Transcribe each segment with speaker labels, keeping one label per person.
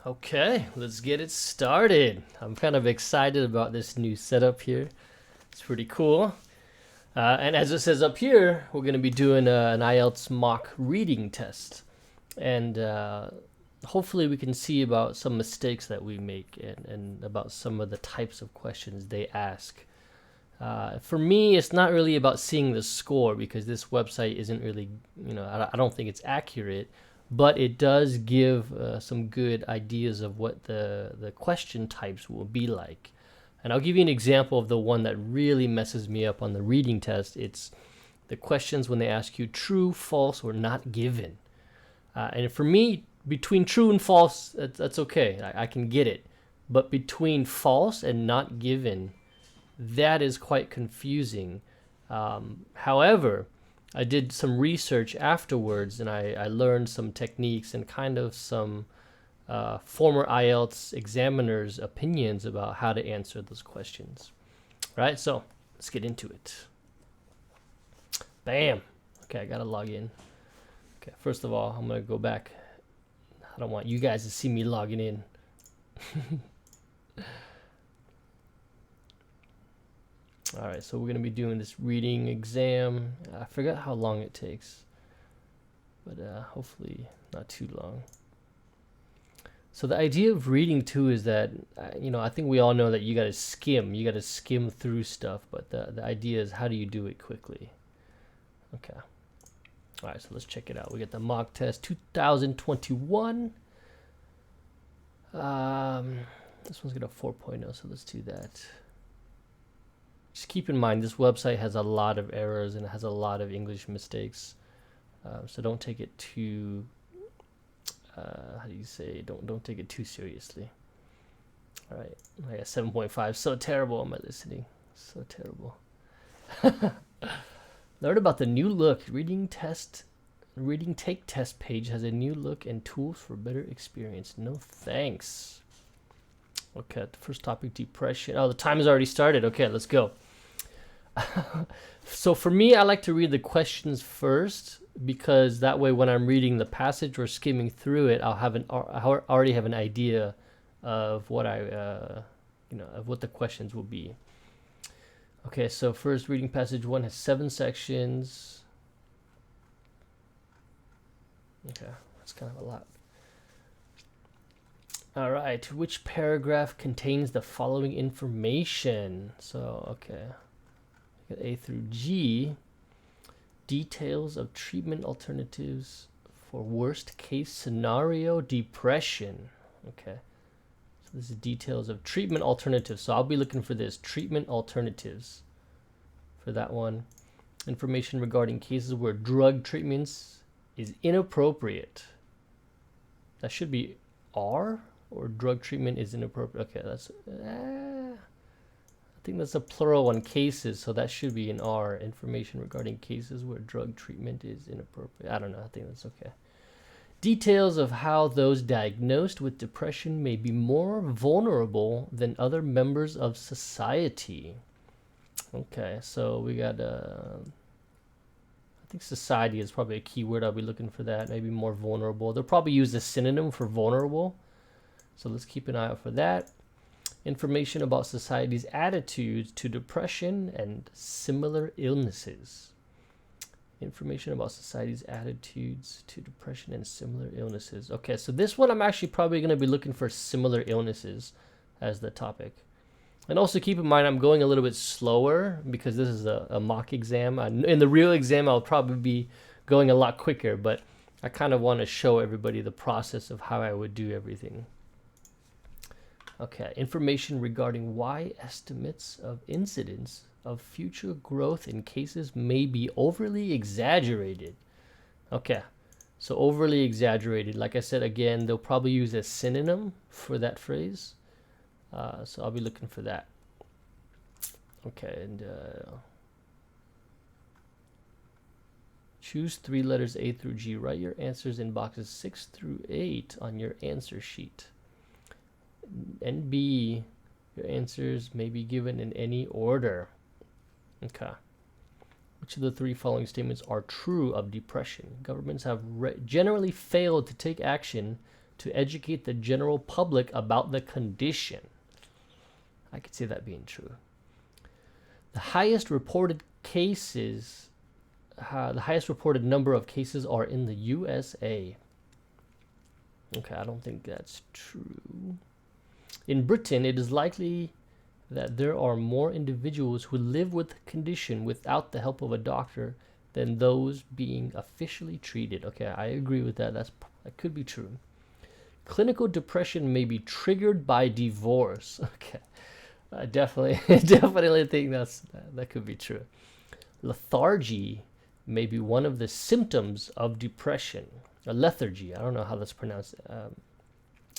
Speaker 1: Okay, let's get it started. I'm kind of excited about this new setup here. It's pretty cool. And as it says up here, we're going to be doing an IELTS mock reading test. And hopefully we can see about some mistakes that we make and about some of the types of questions they ask. For me, it's not really about seeing the score because this website isn't really, I don't think it's accurate, but it does give some good ideas of what the question types will be like. And I'll give you an example of the one that really messes me up on the reading test. It's the questions when they ask you true, false, or not given. And for me, between true and false, that's okay. I can get it. But between false and not given, that is quite confusing. However, I did some research afterwards and I learned some techniques and kind of some former IELTS examiners' opinions about how to answer those questions. Right, so let's get into it. Bam. Okay, I gotta log in. Okay, first of all, I'm gonna go back. I don't want you guys to see me logging in. All right, so we're going to be doing this reading exam. I forgot how long it takes, but hopefully not too long. So the idea of reading too is that, I think we all know that you got to skim through stuff, but the idea is how do you do it quickly? Okay. All right, so let's check it out. We got the mock test 2021. This one's got a 4.0, so let's do that. Just keep in mind, this website has a lot of errors and it has a lot of English mistakes. So don't take it too, how do you say, don't take it too seriously. All right, I got 7.5, so terrible on my listening, so terrible. Learn about the new look. Reading take test page has a new look and tools for better experience. No thanks. Okay, the first topic, depression. Oh, the time has already started. Okay, let's go. So for me, I like to read the questions first because that way when I'm reading the passage or skimming through it, I already have an idea of what of what the questions will be. Okay, so first reading passage 1 has 7 sections. Okay, that's kind of a lot. All right, which paragraph contains the following information? So, okay. A through G, details of treatment alternatives for worst case scenario depression. Okay, so this is details of treatment alternatives. So I'll be looking for this, treatment alternatives for that one. Information regarding cases where drug treatments is inappropriate. That should be R, or drug treatment is inappropriate. Okay, that's... I think that's a plural on cases, so that should be an R. Information regarding cases where drug treatment is inappropriate. I don't know. I think that's okay. Details of how those diagnosed with depression may be more vulnerable than other members of society. Okay, so we got, I think society is probably a key word. I'll be looking for that. Maybe more vulnerable. They'll probably use a synonym for vulnerable. So let's keep an eye out for that. Information about society's attitudes to depression and similar illnesses. Information about society's attitudes to depression and similar illnesses. Okay, so this one I'm actually probably going to be looking for similar illnesses as the topic. And also keep in mind I'm going a little bit slower because this is a mock exam. In the real exam I'll probably be going a lot quicker, but I kind of want to show everybody the process of how I would do everything. Okay, information regarding why estimates of incidence of future growth in cases may be overly exaggerated. Okay, so overly exaggerated. Like I said, again, they'll probably use a synonym for that phrase. So I'll be looking for that. Okay, and choose 3 letters A through G. Write your answers in boxes 6 through 8 on your answer sheet. And B, your answers may be given in any order. Okay. Which of the 3 following statements are true of depression? Governments have generally failed to take action to educate the general public about the condition. I could see that being true. The highest reported number of cases are in the USA. Okay, I don't think that's true. In Britain, it is likely that there are more individuals who live with the condition without the help of a doctor than those being officially treated. Okay, I agree with that. That could be true. Clinical depression may be triggered by divorce. Okay, I definitely think that could be true. Lethargy may be one of the symptoms of depression. Lethargy, I don't know how that's pronounced.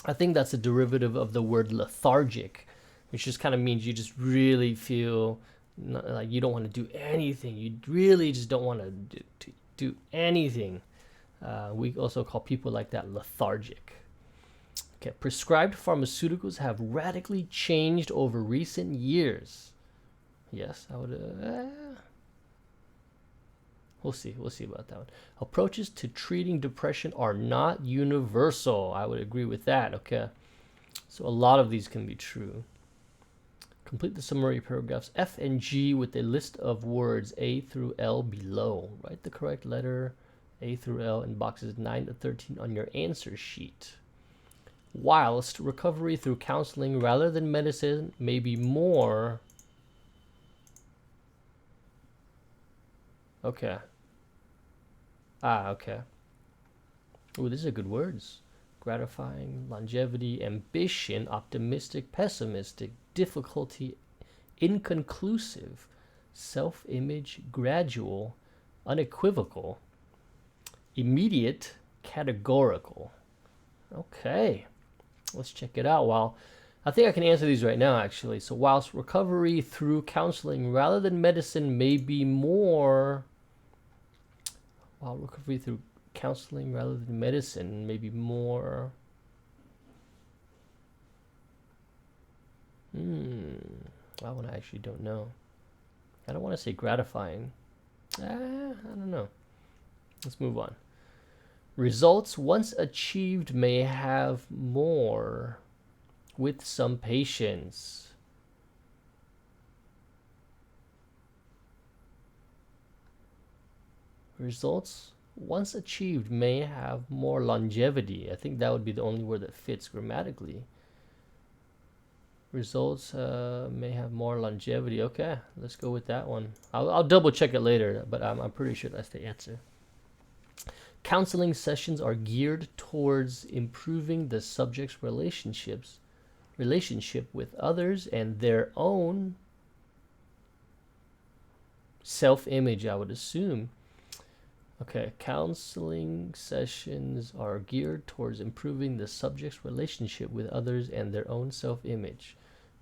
Speaker 1: I think that's a derivative of the word lethargic, which just kind of means you just really feel like you don't want to do anything. You really just don't want to do anything. We also call people like that lethargic. Okay, prescribed pharmaceuticals have radically changed over recent years. Yes, I would. We'll see about that one. Approaches to treating depression are not universal. I would agree with that. Okay, so a lot of these can be true. Complete the summary paragraphs F and G with a list of words A through L below. Write the correct letter A through L in boxes 9 to 13 on your answer sheet. Whilst recovery through counseling rather than medicine may be more... Okay. Okay. Oh, these are good words. Gratifying, longevity, ambition, optimistic, pessimistic, difficulty, inconclusive, self-image, gradual, unequivocal, immediate, categorical. Okay, let's check it out. Well, I think I can answer these right now, actually. So whilst recovery through counseling rather than medicine may be more... While recovery through counseling rather than medicine may be more... That one I actually don't know. I don't want to say gratifying. I don't know. Let's move on. Results once achieved may have more with some patients. Results once achieved may have more longevity. I think that would be the only word that fits grammatically. Results may have more longevity. Okay, let's go with that one. I'll double check it later, but I'm pretty sure that's the answer. Counseling sessions are geared towards improving the subject's relationship with others and their own self-image, I would assume. Okay, counseling sessions are geared towards improving the subject's relationship with others and their own self-image,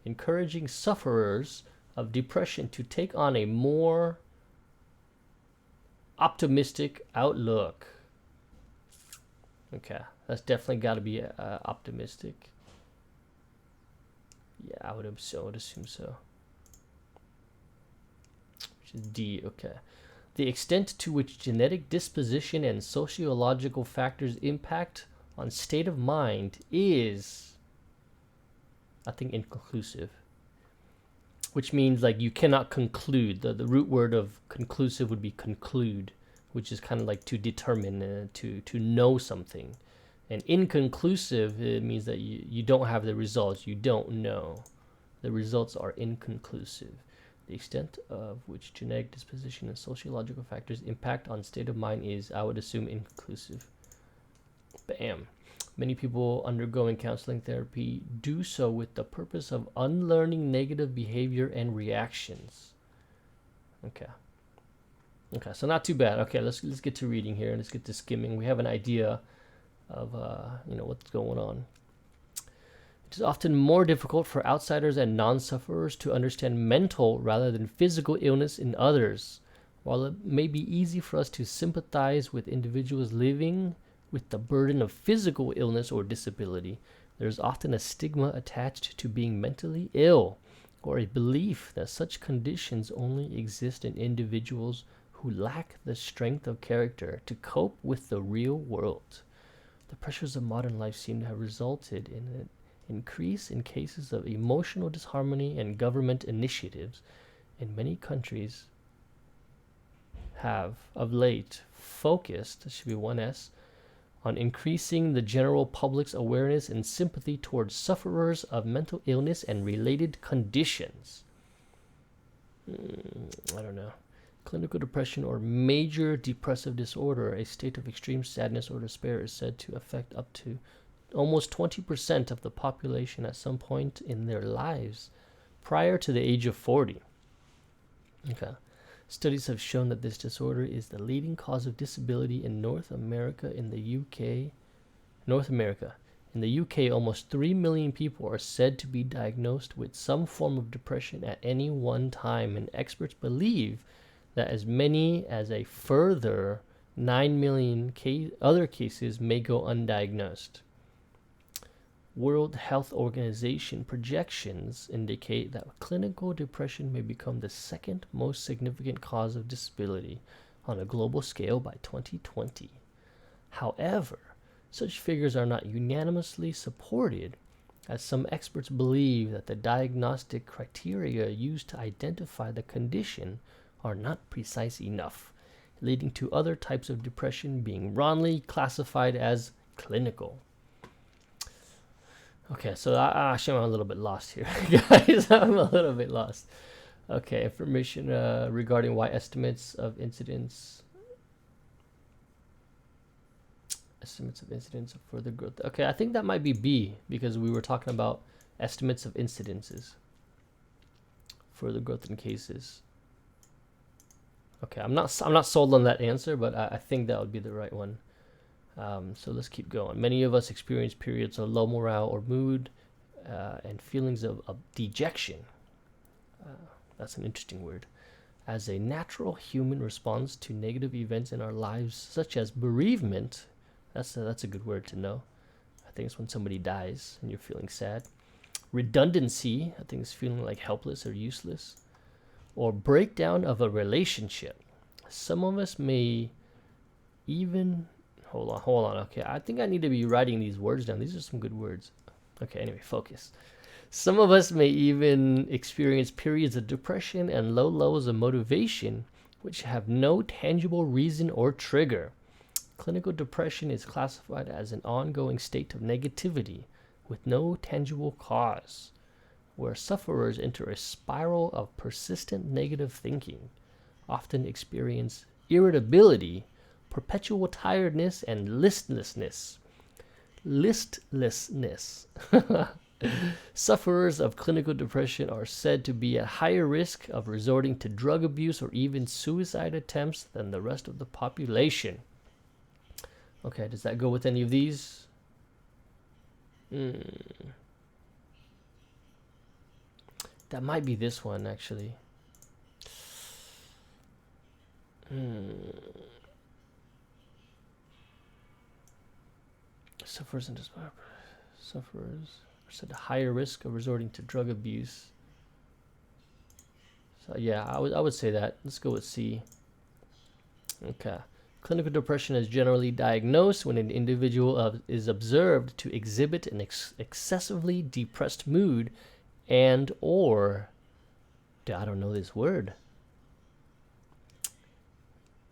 Speaker 1: encouraging sufferers of depression to take on a more optimistic outlook. Okay, that's definitely got to be optimistic. Yeah, I would assume so. Which is D, okay. The extent to which genetic disposition and sociological factors impact on state of mind is, I think, inconclusive. Which means like you cannot conclude. The root word of conclusive would be conclude, which is kind of like to determine, to know something. And inconclusive, it means that you don't have the results. You don't know. The results are inconclusive. The extent of which genetic disposition and sociological factors impact on state of mind is, I would assume, inconclusive. Bam. Many people undergoing counseling therapy do so with the purpose of unlearning negative behavior and reactions. Okay. Okay, so not too bad. Okay, let's get to reading here. Let's get to skimming. We have an idea of what's going on. It is often more difficult for outsiders and non-sufferers to understand mental rather than physical illness in others. While it may be easy for us to sympathize with individuals living with the burden of physical illness or disability, there is often a stigma attached to being mentally ill, or a belief that such conditions only exist in individuals who lack the strength of character to cope with the real world. The pressures of modern life seem to have resulted in an increase in cases of emotional disharmony, and government initiatives in many countries have, of late, focused, this should be one S, on increasing the general public's awareness and sympathy towards sufferers of mental illness and related conditions. I don't know. Clinical depression or major depressive disorder, a state of extreme sadness or despair, is said to affect up to almost 20% of the population at some point in their lives prior to the age of 40. Okay. Studies have shown that this disorder is the leading cause of disability in North America. In the UK, almost 3 million people are said to be diagnosed with some form of depression at any one time, and experts believe that as many as a further 9 million other cases may go undiagnosed. World Health Organization projections indicate that clinical depression may become the second most significant cause of disability on a global scale by 2020. However, such figures are not unanimously supported, as some experts believe that the diagnostic criteria used to identify the condition are not precise enough, leading to other types of depression being wrongly classified as clinical. Okay, so actually I'm a little bit lost here, guys. I'm a little bit lost. Okay, information regarding why estimates of incidence of further growth. Okay, I think that might be B, because we were talking about estimates of incidences, further growth in cases. Okay, I'm not sold on that answer, but I think that would be the right one. So let's keep going. Many of us experience periods of low morale or mood and feelings of dejection. That's an interesting word. As a natural human response to negative events in our lives, such as bereavement. That's a good word to know. I think it's when somebody dies and you're feeling sad. Redundancy, I think it's feeling like helpless or useless. Or breakdown of a relationship. Some of us may even... Hold on. Okay, I think I need to be writing these words down. These are some good words. Okay, anyway, focus. Some of us may even experience periods of depression and low levels of motivation, which have no tangible reason or trigger. Clinical depression is classified as an ongoing state of negativity with no tangible cause, where sufferers enter a spiral of persistent negative thinking, often experience irritability, perpetual tiredness, and listlessness. Sufferers of clinical depression are said to be at higher risk of resorting to drug abuse or even suicide attempts than the rest of the population. Okay, does that go with any of these? That might be this one, actually. Sufferers are said at higher risk of resorting to drug abuse. So yeah, I would say that. Let's go with C. Okay. Clinical depression is generally diagnosed when an individual is observed to exhibit an excessively depressed mood and or, I don't know this word,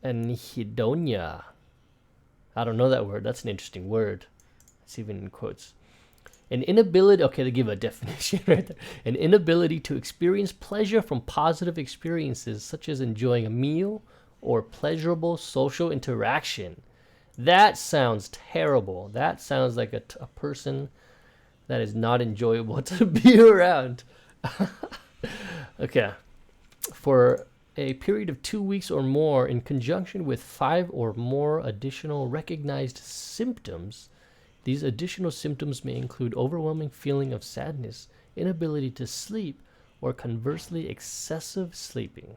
Speaker 1: anhedonia. I don't know that word. That's an interesting word. It's even in quotes. An inability, okay, they give a definition right there. An inability to experience pleasure from positive experiences, such as enjoying a meal or pleasurable social interaction. That sounds terrible. That sounds like a person that is not enjoyable to be around. Okay. For a period of 2 weeks or more, in conjunction with 5 or more additional recognized symptoms, these additional symptoms may include overwhelming feeling of sadness, inability to sleep, or conversely excessive sleeping.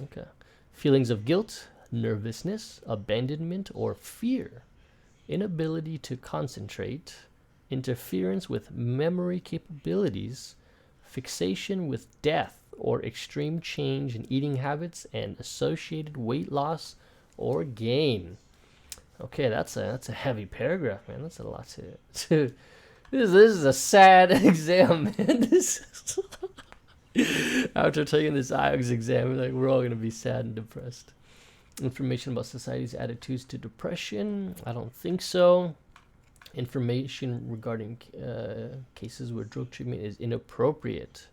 Speaker 1: Okay. Feelings of guilt, nervousness, abandonment, or fear, inability to concentrate, interference with memory capabilities, fixation with death, or extreme change in eating habits and associated weight loss or gain. Okay, that's a heavy paragraph, man. That's a lot to this is a sad exam, man. After taking this IELTS exam, like we're all gonna be sad and depressed. Information about society's attitudes to depression. I don't think so. Information regarding cases where drug treatment is inappropriate.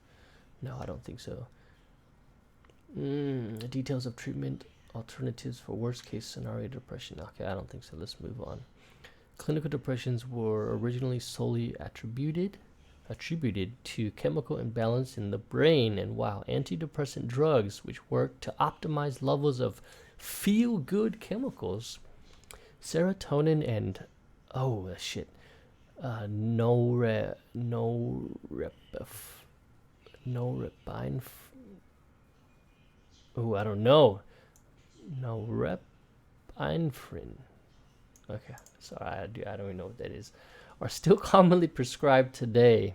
Speaker 1: No, I don't think so. Details of treatment alternatives for worst case scenario depression. Okay, I don't think so. Let's move on. Clinical depressions were originally solely attributed to chemical imbalance in the brain, and while antidepressant drugs, which work to optimize levels of feel-good chemicals, serotonin and norepinephrine. I don't know. Norepinephrine. Okay, sorry, I don't even know what that is. Are still commonly prescribed today.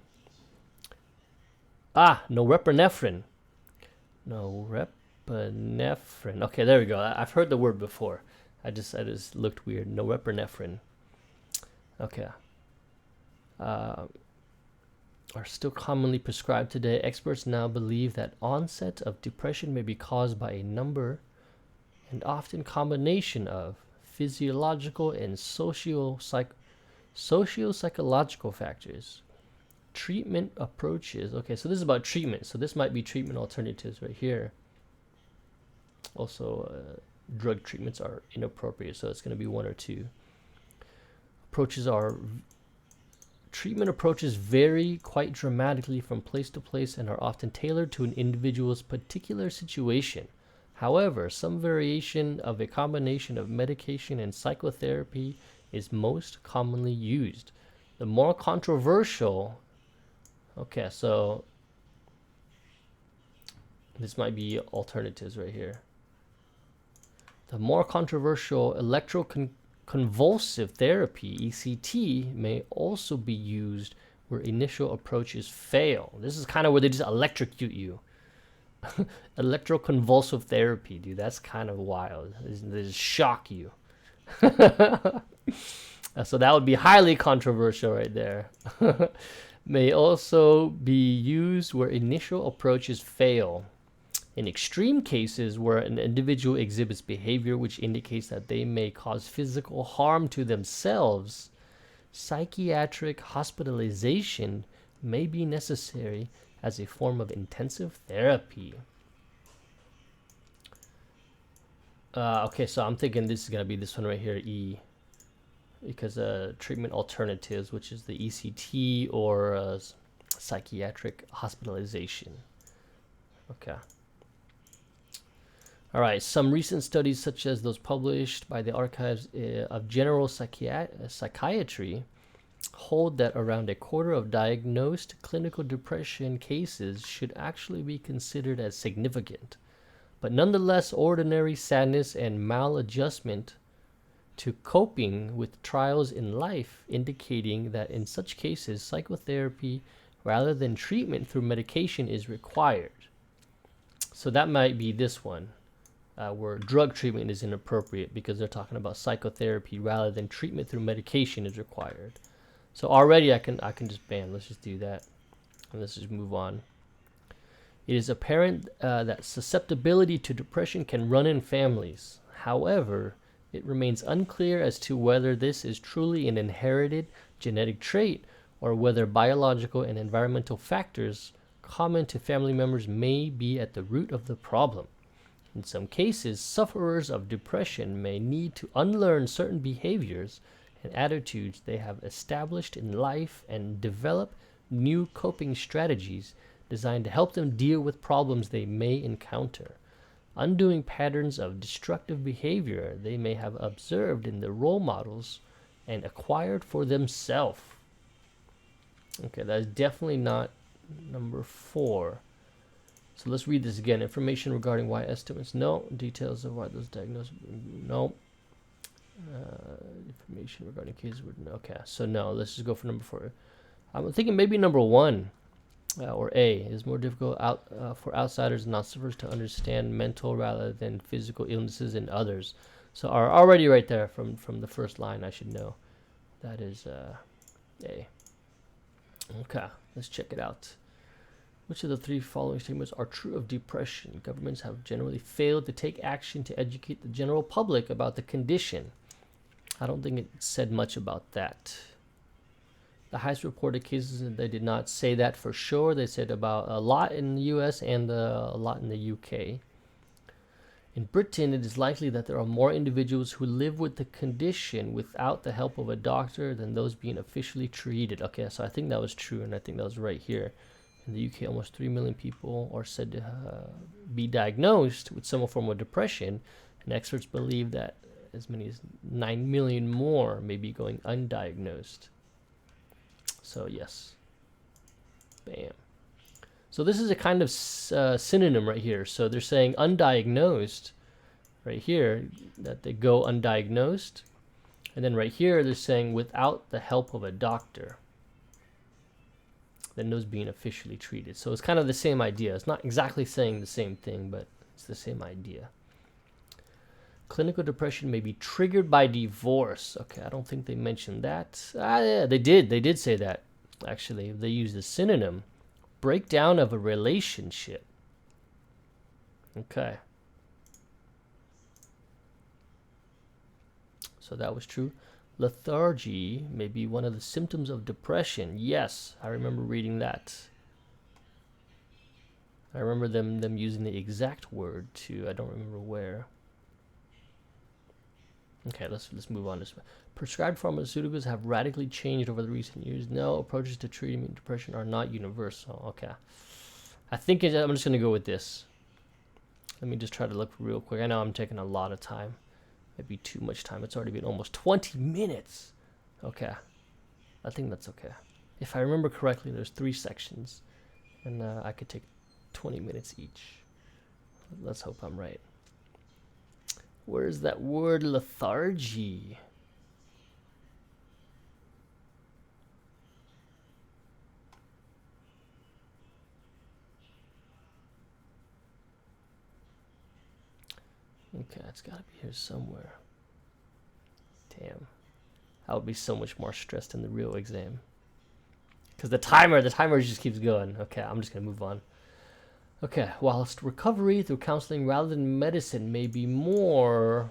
Speaker 1: Norepinephrine. Norepinephrine. Okay, there we go. I've heard the word before. I just looked weird. Norepinephrine. Okay. Are still commonly prescribed today. Experts now believe that onset of depression may be caused by a number and often combination of physiological and socio-psychological factors. Treatment approaches. Okay, so this is about treatment. So this might be treatment alternatives right here. Also, drug treatments are inappropriate, so it's going to be one or two. Treatment approaches vary quite dramatically from place to place and are often tailored to an individual's particular situation. However, some variation of a combination of medication and psychotherapy is most commonly used. The more controversial, okay, so this might be alternatives right here. The more controversial electroconvulsive therapy, ECT, may also be used where initial approaches fail. This is kind of where they just electrocute you. Electroconvulsive therapy, dude, that's kind of wild. They just shock you. So that would be highly controversial right there. May also be used where initial approaches fail. In extreme cases where an individual exhibits behavior which indicates that they may cause physical harm to themselves, psychiatric hospitalization may be necessary as a form of intensive therapy. Okay, so I'm thinking this is going to be this one right here, E. Because treatment alternatives, which is the ECT or psychiatric hospitalization. Okay. All right, some recent studies, such as those published by the Archives of General Psychiatry, hold that around a quarter of diagnosed clinical depression cases should actually be considered as significant. But nonetheless, ordinary sadness and maladjustment to coping with trials in life, indicating that in such cases, psychotherapy rather than treatment through medication is required. So that might be this one. Where drug treatment is inappropriate because they're talking about psychotherapy rather than treatment through medication is required. So already I can just ban. Let's just do that, and let's just move on. It is apparent that susceptibility to depression can run in families. However, it remains unclear as to whether this is truly an inherited genetic trait or whether biological and environmental factors common to family members may be at the root of the problem. In some cases, sufferers of depression may need to unlearn certain behaviors and attitudes they have established in life and develop new coping strategies designed to help them deal with problems they may encounter. Undoing patterns of destructive behavior they may have observed in their role models and acquired for themselves. Okay, that's definitely not number 4. So let's read this again. Information regarding why estimates, no. Details of why those diagnosed, no. Information regarding cases, no. Okay, so no. Let's just go for number 4. I'm thinking maybe number 1 or A is more difficult for outsiders and non-sufferers to understand mental rather than physical illnesses in others. So already right there from the first line, I should know that is A. Okay, let's check it out. Which of the three following statements are true of depression? Governments have generally failed to take action to educate the general public about the condition. I don't think it said much about that. The highest reported cases, they did not say that for sure. They said about a lot in the US and a lot in the UK. In Britain, it is likely that there are more individuals who live with the condition without the help of a doctor than those being officially treated. Okay, so I think that was true, and I think that was right here. In the UK, almost 3 million people are said to be diagnosed with some form of depression, and experts believe that as many as 9 million more may be going undiagnosed. So yes, bam. So this is a kind of synonym right here. So they're saying undiagnosed right here, that they go undiagnosed, and then right here they're saying without the help of a doctor, than those being officially treated. So it's kind of the same idea. It's not exactly saying the same thing, but it's the same idea. Clinical depression may be triggered by divorce. Okay, I don't think they mentioned that. Yeah, they did say that, actually. They used a synonym. Breakdown of a relationship. Okay. So that was true. Lethargy may be one of the symptoms of depression. Yes, I remember reading that. I remember them using the exact word too. I don't remember where. Okay, let's move on. Prescribed pharmaceuticals have radically changed over the recent years. No, approaches to treating depression are not universal. Okay. I think I'm just going to go with this. Let me just try to look real quick. I know I'm taking a lot of time. Maybe too much time. It's already been almost 20 minutes. Okay. I think that's okay. If I remember correctly, there's 3 sections. And I could take 20 minutes each. Let's hope I'm right. Where's that word lethargy? Okay, it's got to be here somewhere. Damn. I would be so much more stressed in the real exam. Because the timer just keeps going. Okay, I'm just going to move on. Okay, whilst recovery through counseling rather than medicine may be more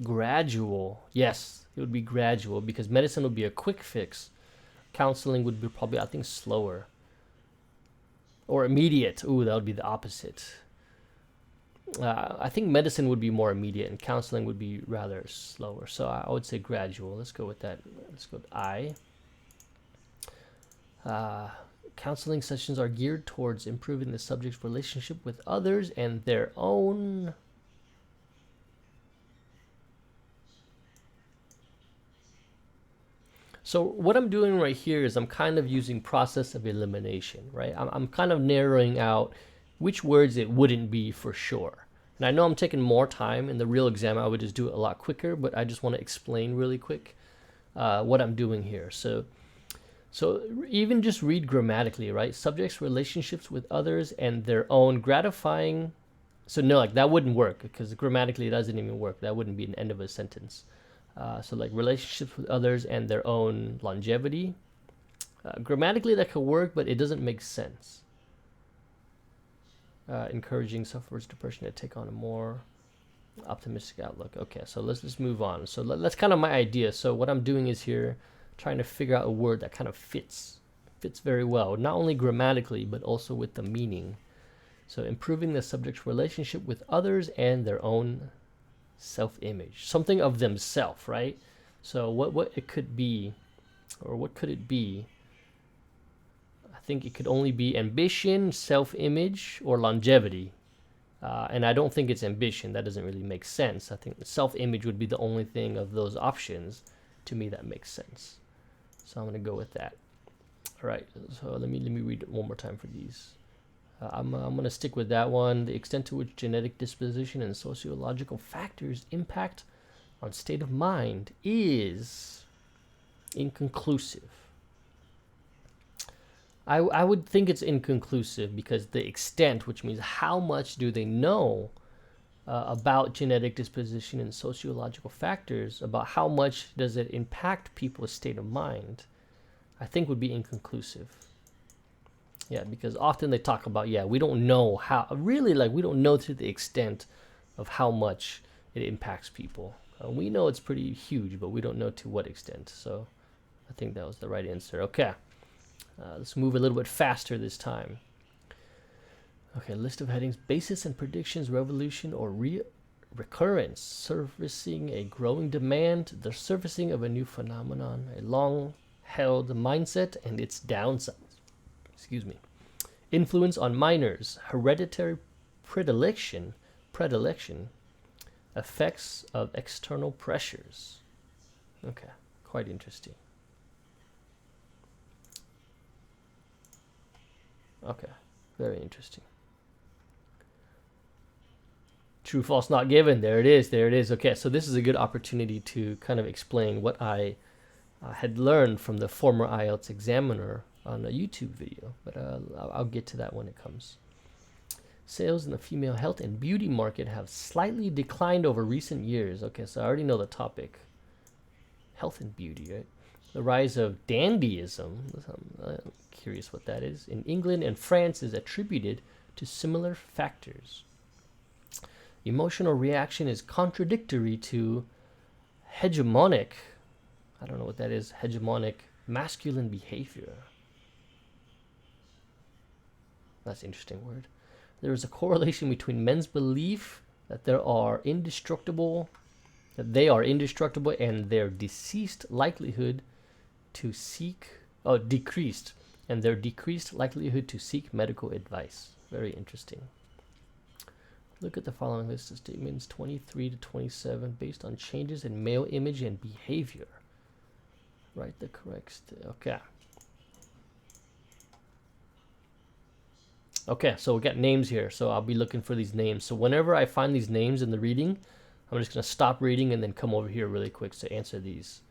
Speaker 1: gradual. Yes, it would be gradual because medicine would be a quick fix. Counseling would be probably, I think, slower. Or immediate. Ooh, that would be the opposite. I think medicine would be more immediate and counseling would be rather slower. So I would say gradual. Let's go with that. Let's go with I. Counseling sessions are geared towards improving the subject's relationship with others and their own. So what I'm doing right here is I'm kind of using process of elimination, right? I'm kind of narrowing out which words it wouldn't be for sure. And I know I'm taking more time. In the real exam, I would just do it a lot quicker, but I just want to explain really quick what I'm doing here. So even just read grammatically, right? Subjects' relationships with others and their own gratifying. So no, like that wouldn't work because grammatically it doesn't even work. That wouldn't be an end of a sentence. So like relationships with others and their own longevity. Grammatically that could work, but it doesn't make sense. Encouraging sufferers depression to take on a more optimistic outlook. Okay, so let's just move on. So that's kind of my idea. So what I'm doing is here trying to figure out a word that kind of fits very well, not only grammatically, but also with the meaning. So improving the subject's relationship with others and their own self-image, something of themselves, right? So what it could be, or what could it be? I think it could only be ambition, self-image, or longevity. And I don't think it's ambition. That doesn't really make sense. I think the self-image would be the only thing of those options to me that makes sense. So I'm gonna go with that. All right. So let me read it one more time for these. I'm going to stick with that one. The extent to which genetic disposition and sociological factors impact on state of mind is inconclusive. I would think it's inconclusive because the extent, which means how much do they know about genetic disposition and sociological factors, about how much does it impact people's state of mind, I think would be inconclusive. Yeah, because often they talk about, yeah, we don't know how, really, like, we don't know to the extent of how much it impacts people. We know it's pretty huge, but we don't know to what extent. So I think that was the right answer. Okay, let's move a little bit faster this time. Okay, list of headings: basis and predictions, revolution or recurrence, surfacing a growing demand, the surfacing of a new phenomenon, a long-held mindset and its downsides. Excuse me. Influence on minors, hereditary predilection, effects of external pressures. Okay, quite interesting. Okay, very interesting. True, false, not given. There it is. There it is. Okay, so this is a good opportunity to kind of explain what I had learned from the former IELTS examiner on a YouTube video, but I'll get to that when it comes. Sales in the female health and beauty market have slightly declined over recent years. Okay, so I already know the topic. Health and beauty, right? The rise of dandyism, I'm curious what that is, in England and France is attributed to similar factors. Emotional reaction is contradictory to hegemonic, I don't know what that is, hegemonic masculine behavior. That's an interesting word. There is a correlation between men's belief that they are indestructible and their decreased likelihood to seek medical advice. Very interesting. Look at the following list of statements, 23 to 27, based on changes in male image and behavior. Write the correct, okay. Okay, so we got names here, so I'll be looking for these names. So whenever I find these names in the reading, I'm just going to stop reading and then come over here really quick to answer these.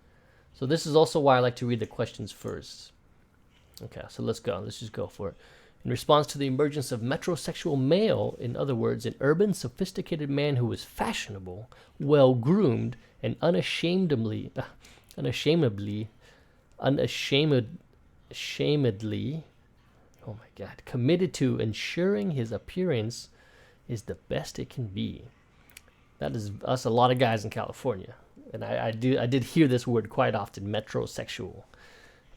Speaker 1: So this is also why I like to read the questions first. Okay, so let's go. Let's just go for it. In response to the emergence of metrosexual male, in other words, an urban, sophisticated man who was fashionable, well-groomed, and unashamedly, oh my God, committed to ensuring his appearance is the best it can be. That is us, a lot of guys in California. And I did hear this word quite often, metrosexual.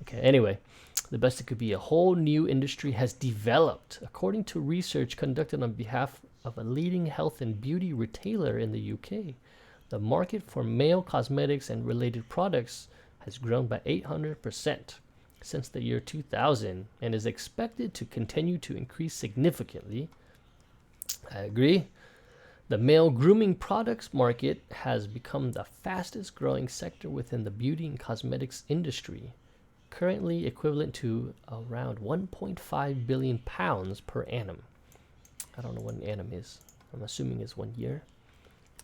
Speaker 1: Okay, anyway, the best it could be. A whole new industry has developed. According to research conducted on behalf of a leading health and beauty retailer in the UK, the market for male cosmetics and related products has grown by 800% since the year 2000 and is expected to continue to increase significantly. I agree. The male grooming products market has become the fastest growing sector within the beauty and cosmetics industry, currently equivalent to around 1.5 billion pounds per annum. I don't know what an annum is. I'm assuming it's 1 year.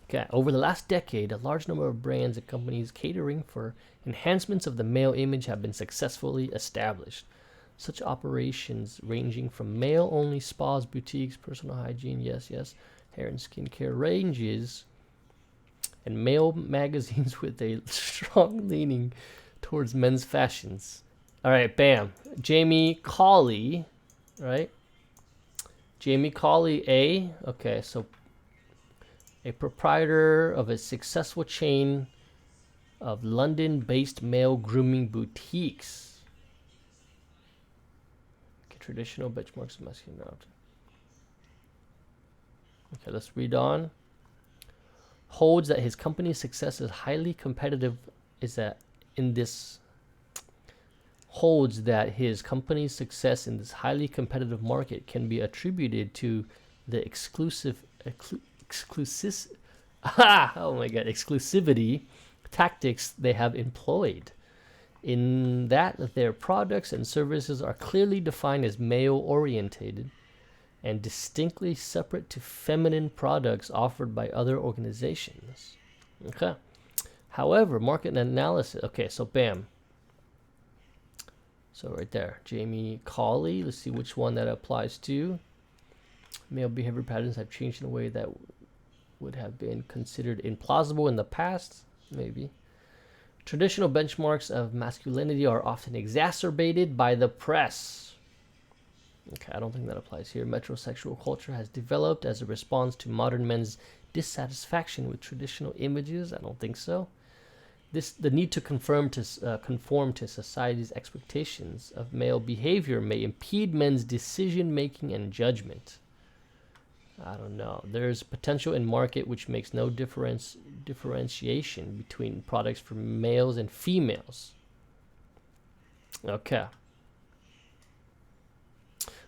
Speaker 1: Okay, over the last decade, a large number of brands and companies catering for enhancements of the male image have been successfully established. Such operations ranging from male-only spas, boutiques, personal hygiene, yes, hair and skincare ranges, and male magazines with a strong leaning towards men's fashions. All right, bam. Jamie Colley, right? Jamie Colley, A. Okay, so a proprietor of a successful chain of London-based male grooming boutiques. Okay, traditional benchmarks of masculinity. Okay, let's read on. Holds that his company's success is highly competitive. Holds that his company's success in this highly competitive market can be attributed to the exclusivity tactics they have employed, in that their products and services are clearly defined as male-orientated and distinctly separate to feminine products offered by other organizations. Okay. However, market analysis. Okay, so bam. So right there, Jamie Colley. Let's see which one that applies to. Male behavior patterns have changed in a way that would have been considered implausible in the past. Maybe. Traditional benchmarks of masculinity are often exacerbated by the press. Okay, I don't think that applies here. Metrosexual culture has developed as a response to modern men's dissatisfaction with traditional images. I don't think so. The need to conform to society's expectations of male behavior may impede men's decision-making and judgment. I don't know. There's potential in market which makes no differentiation between products for males and females. Okay.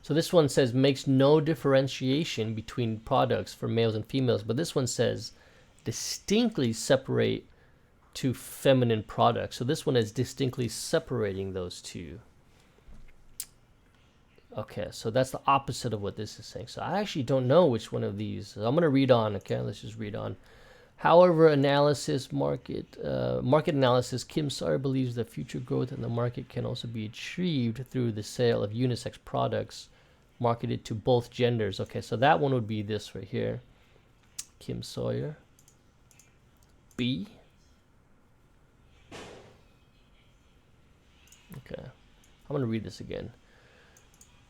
Speaker 1: So this one says makes no differentiation between products for males and females, but this one says distinctly separate to feminine products. So this one is distinctly separating those two. Okay, so that's the opposite of what this is saying. So I actually don't know which one of these. So I'm going to read on, okay? Let's just read on. However, market analysis, Kim Sawyer believes that future growth in the market can also be achieved through the sale of unisex products marketed to both genders. Okay, so that one would be this right here. Kim Sawyer. B. Okay, I'm going to read this again.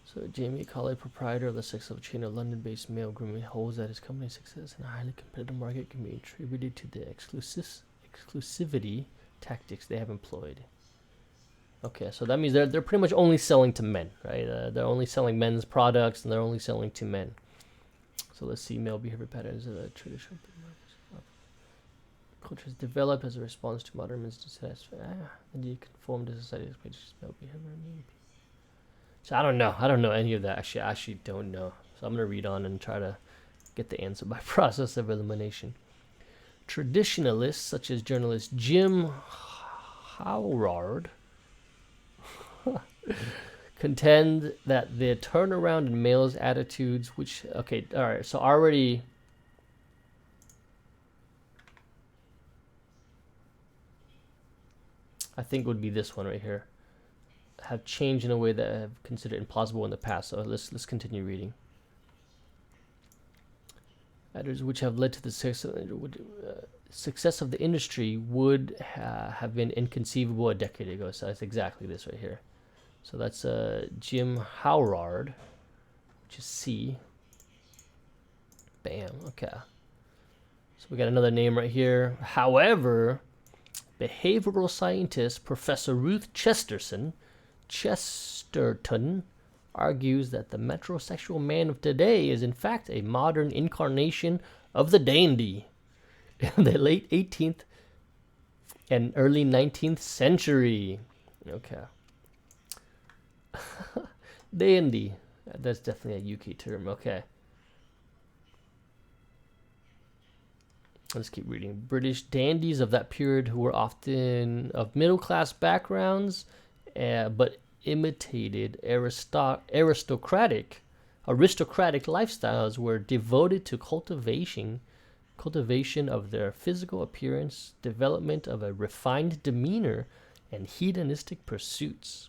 Speaker 1: So Jamie Colley, proprietor of the successful chain of London-based male grooming, holds that his company's success in a highly competitive market can be attributed to the exclusivity tactics they have employed. Okay, so that means they're pretty much only selling to men, right? They're only selling men's products, and they're only selling to men. So let's see male behavior patterns of the traditional culture has developed as a response to modern men's dissatisfaction. And you conform to society's expectations of male behavior. So I don't know. I don't know any of that. Actually, I actually don't know. So I'm going to read on and try to get the answer by process of elimination. Traditionalists, such as journalist Jim Howard, contend that the turnaround in males' attitudes, which, okay, all right, so already, I think would be this one right here, have changed in a way that have considered implausible in the past. So let's continue reading. Matters which have led to the success of the industry would have been inconceivable a decade ago. So that's exactly this right here. So that's Jim Howard, which is C. Bam. Okay. So we got another name right here. However, behavioral scientist Professor Ruth Chesterton argues that the metrosexual man of today is in fact a modern incarnation of the dandy in the late 18th and early 19th century. Okay. Dandy. That's definitely a UK term. Okay. Let's keep reading. British dandies of that period who were often of middle-class backgrounds, but imitated aristocratic lifestyles, were devoted to cultivation of their physical appearance, development of a refined demeanor, and hedonistic pursuits.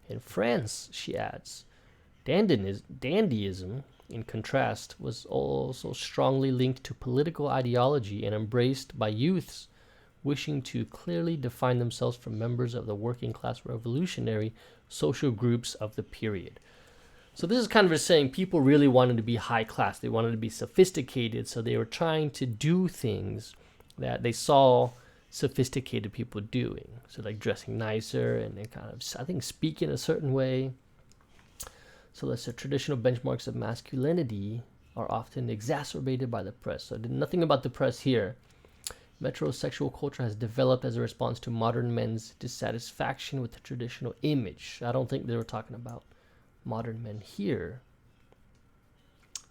Speaker 1: In France, she adds, dandyism, in contrast, was also strongly linked to political ideology and embraced by youths wishing to clearly define themselves from members of the working class revolutionary social groups of the period. So this is kind of saying people really wanted to be high class. They wanted to be sophisticated, so they were trying to do things that they saw sophisticated people doing. So like dressing nicer and they kind of, I think, speak in a certain way. So let's say traditional benchmarks of masculinity are often exacerbated by the press. So nothing about the press here. Metrosexual culture has developed as a response to modern men's dissatisfaction with the traditional image. I don't think they were talking about modern men here.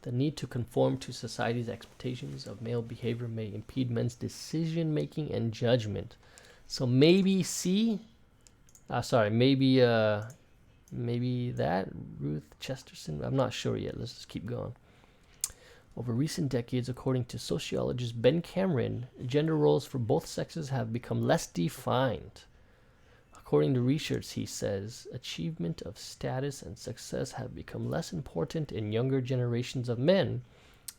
Speaker 1: The need to conform to society's expectations of male behavior may impede men's decision-making and judgment. So maybe C, maybe that, Ruth Chesterton. I'm not sure yet. Let's just keep going. Over recent decades, according to sociologist Ben Cameron, gender roles for both sexes have become less defined. According to research, he says, achievement of status and success have become less important in younger generations of men,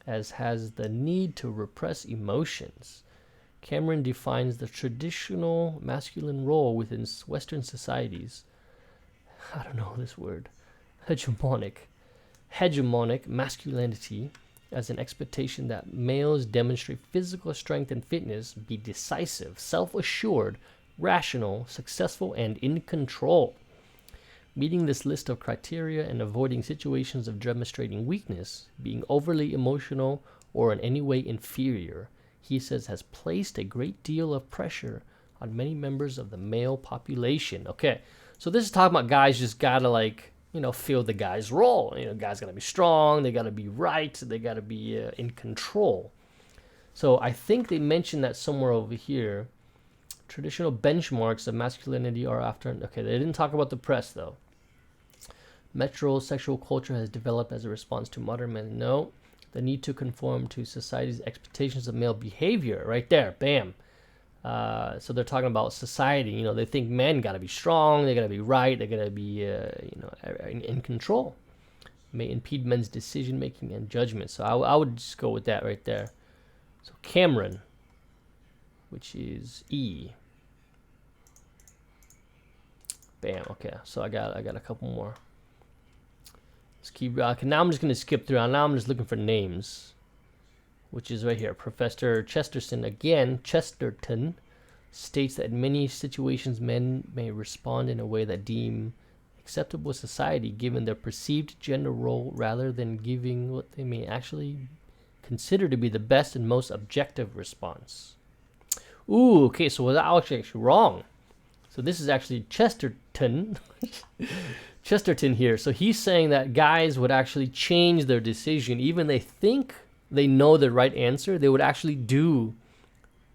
Speaker 1: as has the need to repress emotions. Cameron defines the traditional masculine role within Western societies. I don't know this word. Hegemonic masculinity as an expectation that males demonstrate physical strength and fitness, be decisive, self-assured, rational, successful, and in control. Meeting this list of criteria and avoiding situations of demonstrating weakness, being overly emotional, or in any way inferior, he says has placed a great deal of pressure on many members of the male population. Okay, so this is talking about guys just gotta fill the guy's role. Guys gotta be strong, they gotta be right, they gotta be in control. So I think they mentioned that somewhere over here. Traditional benchmarks of masculinity are after. Okay, they didn't talk about the press though. Metrosexual culture has developed as a response to modern men. No, the need to conform to society's expectations of male behavior. Right there, bam. So they're talking about society. They think men gotta be strong, they gotta be right, they gotta be in control. May impede men's decision making and judgment. So I would just go with that right there. So Cameron, which is E. Bam. Okay, so I got a couple more. Let's keep rocking. Now I'm just gonna skip through. Now I'm just looking for names, which is right here. Professor Chesterton states that in many situations men may respond in a way that deem acceptable to society given their perceived gender role rather than giving what they may actually consider to be the best and most objective response. Ooh, okay, so was I actually wrong? So this is actually Chesterton. Chesterton here. So he's saying that guys would actually change their decision. Even they think they know the right answer, they would actually do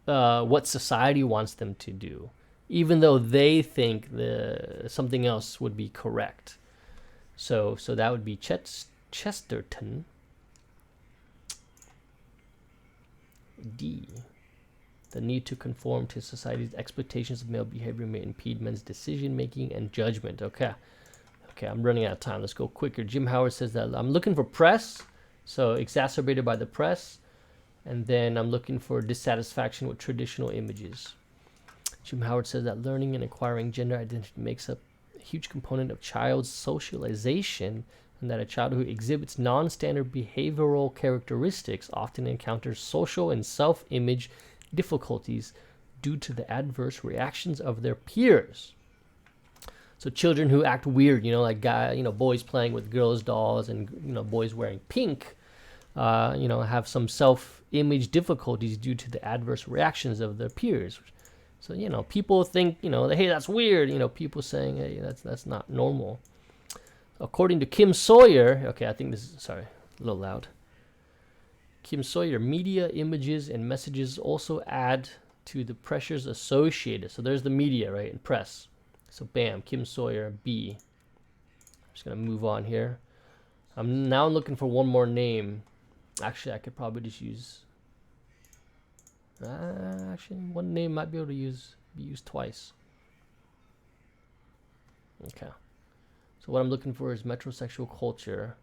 Speaker 1: what society wants them to do, even though they think something else would be correct. So that would be Chesterton. D. The need to conform to society's expectations of male behavior may impede men's decision making and judgment. Okay, I'm running out of time. Let's go quicker. Jim Howard says that I'm looking for press, so exacerbated by the press, and then I'm looking for dissatisfaction with traditional images. Jim Howard says that learning and acquiring gender identity makes up a huge component of child's socialization, and that a child who exhibits non-standard behavioral characteristics often encounters social and self-image difficulties due to the adverse reactions of their peers. So children who act weird, like boys playing with girls' dolls and boys wearing pink, have some self-image difficulties due to the adverse reactions of their peers. So people think hey, that's weird. People saying hey, that's not normal. According to Kim Sawyer, okay, I think this is a little loud. Kim Sawyer, media images and messages also add to the pressures associated. So there's the media, right, and press. So bam, Kim Sawyer, B. I'm just gonna move on here. I'm now looking for one more name. Actually, I could probably just use. Actually, one name might be able to be used twice. Okay. So what I'm looking for is metrosexual culture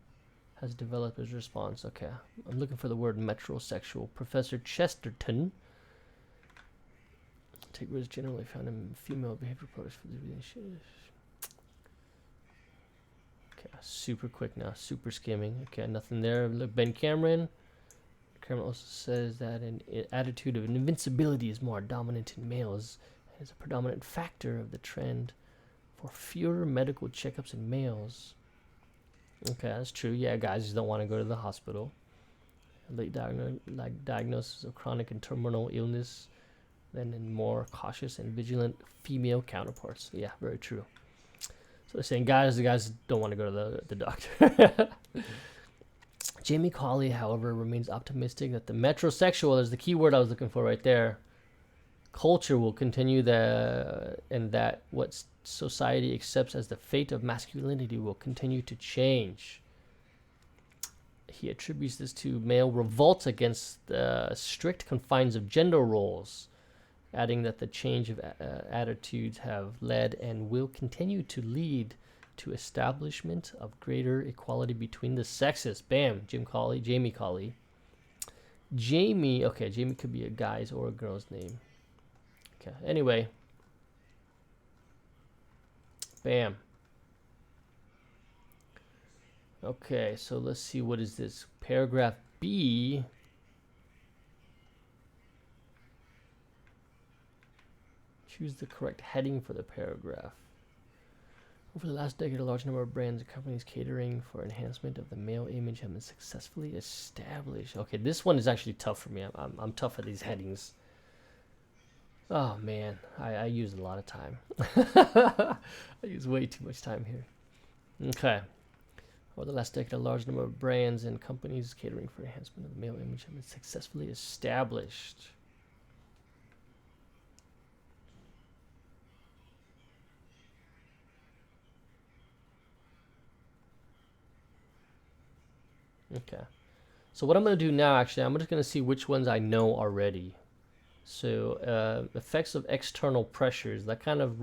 Speaker 1: has developed as a response. Okay, I'm looking for the word metrosexual. Professor Chesterton. Take words generally found in female behavior products for the relationship. Okay, super quick now, super skimming. Okay, nothing there. Look, Ben Cameron. Cameron also says that an attitude of invincibility is more dominant in males and is a predominant factor of the trend for fewer medical checkups in males. Okay, that's true. Yeah, guys just don't want to go to the hospital. Late diagnosis of chronic and terminal illness than in more cautious and vigilant female counterparts. Yeah, very true. So they're saying the guys don't want to go to the doctor. Jamie Colley, however, remains optimistic that the metrosexual is the key word I was looking for right there. Culture will continue and that what society accepts as the fate of masculinity will continue to change. He attributes this to male revolt against the strict confines of gender roles, adding that the change of attitudes have led and will continue to lead to establishment of greater equality between the sexes. Bam, Jamie Colley. Jamie, okay, Jamie could be a guy's or a girl's name. Okay, anyway. Bam. Okay, so let's see, what is this? Paragraph B. Choose the correct heading for the paragraph. Over the last decade, a large number of brands and companies catering for enhancement of the male image have been successfully established. Okay, this one is actually tough for me. I'm tough at these headings. Oh man, I use a lot of time. I use way too much time here. Okay. Over the last decade, a large number of brands and companies catering for enhancement of the male image have been successfully established. Okay. So what I'm going to do now, actually, I'm just going to see which ones I know already. So effects of external pressures, that kind of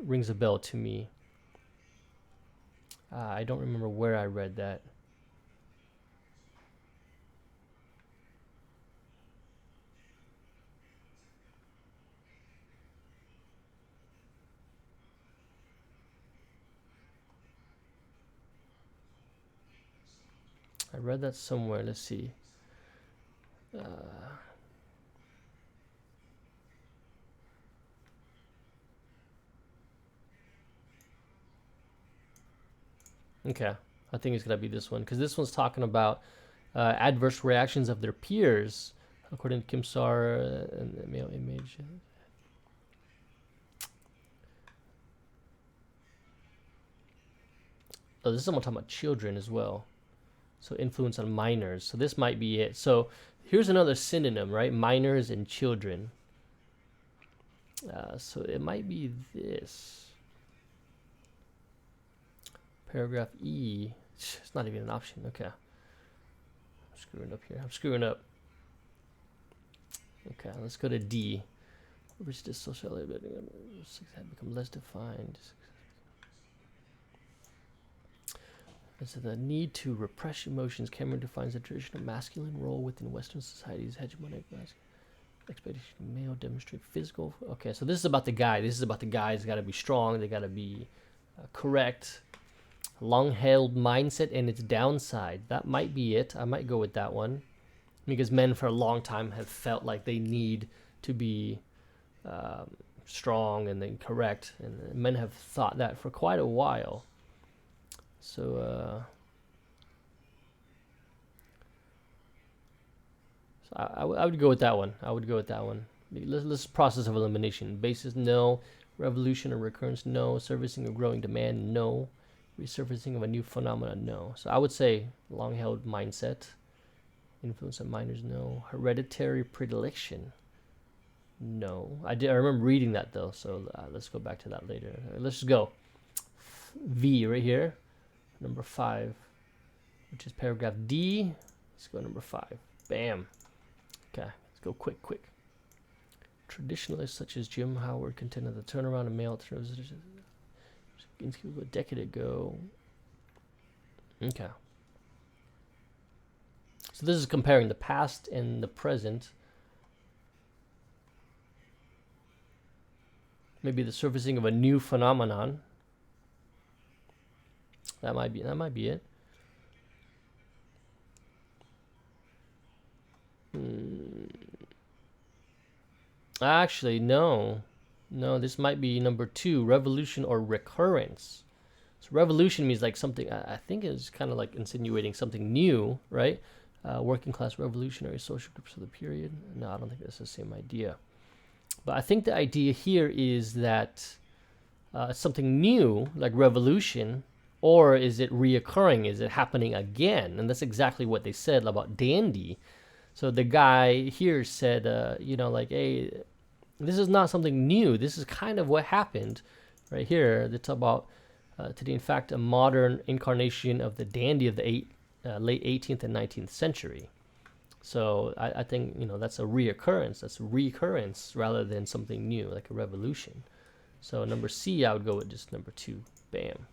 Speaker 1: rings a bell to me. I don't remember where I read that. I read that somewhere. Let's see. Okay, I think it's gonna be this one because this one's talking about adverse reactions of their peers, according to Kim Sar and the male image. Oh, this is someone talking about children as well. So influence on minors. So this might be it. So here's another synonym, right? Minors and children. So it might be this. Paragraph E. It's not even an option. Okay. I'm screwing up here. I'm screwing up. Okay, let's go to D. Which this social had become less defined. So the need to repress emotions. Cameron defines the traditional masculine role within Western society's hegemonic expectation of male demonstrate physical. Okay, so this is about the guy. This is about the guys. Got to be strong. They got to be correct. Long-held mindset and its downside. That might be it. I might go with that one, because men for a long time have felt like they need to be strong and then correct, and men have thought that for quite a while. So, I would go with that one. I would go with that one. Let's process of elimination. Basis, no. Revolution or recurrence, no. Servicing of growing demand, no. Resurfacing of a new phenomenon, no. So I would say long-held mindset. Influence on minors, no. Hereditary predilection, no. I remember reading that though, so let's go back to that later. Let's just go. V right here. Number 5, which is paragraph D. Let's go number 5. Bam. Okay, let's go quick. Traditionalists such as Jim Howard contend that the turnaround of male alternatives a decade ago. Okay. So this is comparing the past and the present. Maybe the surfacing of a new phenomenon. That might be it. Actually, no. No, this might be number 2, revolution or recurrence. So revolution means like something, I think it's kind of like insinuating something new, right? Working class revolutionary social groups of the period. No, I don't think that's the same idea. But I think the idea here is that something new, like revolution, or is it reoccurring? Is it happening again? And that's exactly what they said about dandy. So the guy here said, like, hey, this is not something new. This is kind of what happened right here. They talk about today, in fact, a modern incarnation of the dandy of the late 18th and 19th century. So I think, you know, that's a reoccurrence. That's recurrence rather than something new, like a revolution. So number C, I would go with just number 2. Bam.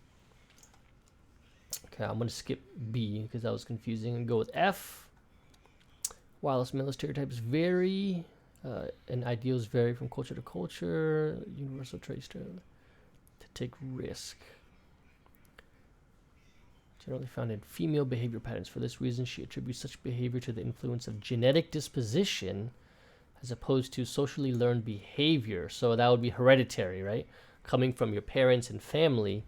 Speaker 1: Okay, I'm going to skip B because that was confusing and go with F. Whilst male stereotypes vary and ideals vary from culture to culture, universal traits to take risk. Generally found in female behavior patterns. For this reason, she attributes such behavior to the influence of genetic disposition as opposed to socially learned behavior. So that would be hereditary, right? Coming from your parents and family.